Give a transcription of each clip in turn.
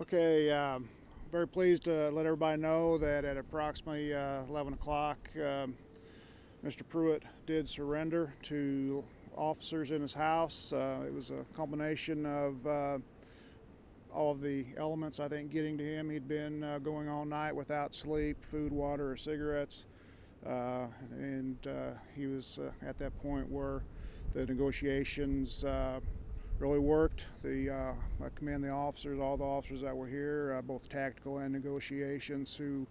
Okay, very pleased to let everybody know that at approximately 11 o'clock, Mr. Pruett did surrender to officers in his house. It was a combination of all of the elements, I think, getting to him. He'd been going all night without sleep, food, water, or cigarettes. And he was at that point where the negotiations really worked. I commend the officers, all the officers that were here, both tactical and negotiations, who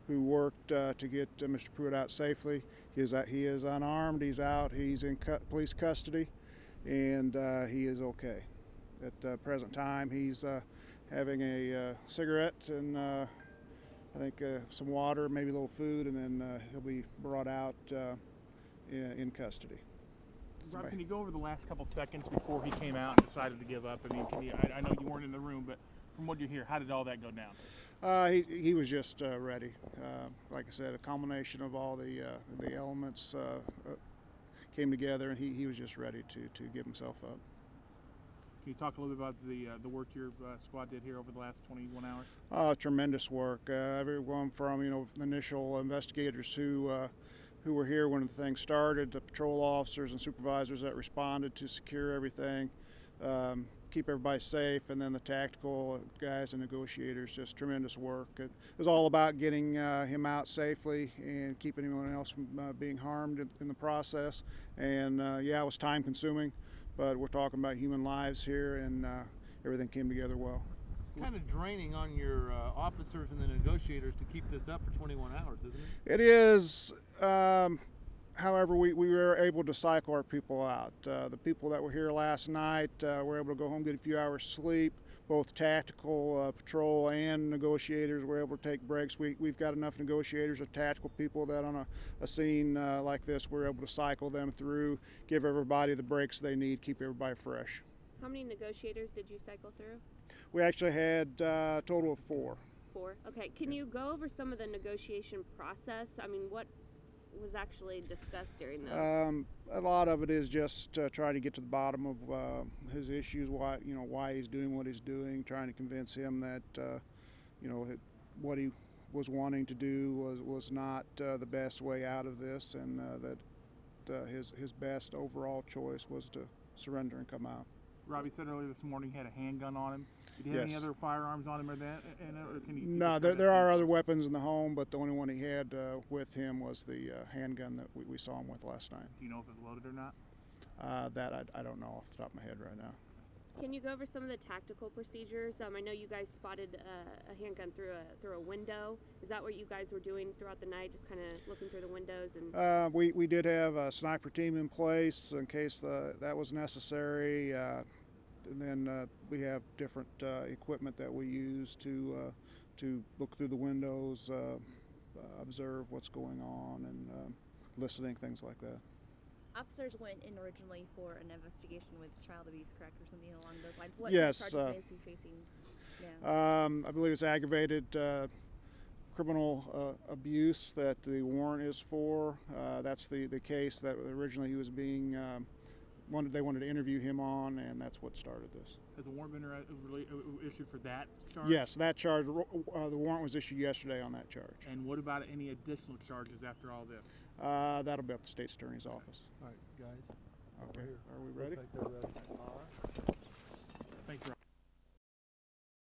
worked to get Mr. Pruett out safely. He is unarmed. He's out. He's in police custody, and he is okay. At the present time, he's having a cigarette and I think some water, maybe a little food, and then he'll be brought out in custody. Rob, can you go over the last couple seconds before he came out and decided to give up? I mean, I know you weren't in the room, but from what you hear, how did all that go down? He was just ready. Like I said, a combination of all the elements came together, and he was just ready to give himself up. Can you talk a little bit about the work your squad did here over the last 21 hours? Tremendous work. Everyone from initial investigators who were here when the thing started, the patrol officers and supervisors that responded to secure everything, keep everybody safe, and then the tactical guys and negotiators. Just tremendous work. It was all about getting him out safely and keeping anyone else from being harmed in the process. And yeah, it was time consuming, but we're talking about human lives here, and everything came together well. Kind of draining on your officers and the negotiators to keep this up for 21 hours, isn't it? It is. However, we were able to cycle our people out. The people that were here last night were able to go home, get a few hours sleep. Both tactical patrol and negotiators were able to take breaks. We've got enough negotiators or tactical people that on a scene like this, we're able to cycle them through, give everybody the breaks they need, keep everybody fresh. How many negotiators did you cycle through? We actually had a total of 4. 4? Okay. Can you go over some of the negotiation process? I mean, what was actually discussed during those? A lot of it is just trying to get to the bottom of his issues, why he's doing what he's doing, trying to convince him that what he was wanting to do was not the best way out of this, and that his best overall choice was to surrender and come out. Robbie said earlier this morning he had a handgun on him. Did he have any other firearms on him or that? Or can you no, there are other weapons in the home, but the only one he had with him was the handgun that we saw him with last night. Do you know if it's loaded or not? That I don't know off the top of my head right now. Can you go over some of the tactical procedures? I know you guys spotted a handgun through a window. Is that what you guys were doing throughout the night, just kind of looking through the windows? And we did have a sniper team in place in case that was necessary. And then we have different equipment that we use to look through the windows, observe what's going on, and listening, things like that. Officers went in originally for an investigation with child abuse, correct, or something along those lines. What yes, charges is he facing now? I believe it's aggravated criminal abuse that the warrant is for. That's the case that originally he was being they wanted to interview him on, and that's what started this. Has a warrant been issued for that charge? Yes, that charge. The warrant was issued yesterday on that charge. And what about any additional charges after all this? That'll be up to the state's attorney's office. All right, guys. Okay. Are we ready? Looks like they're ready. All right.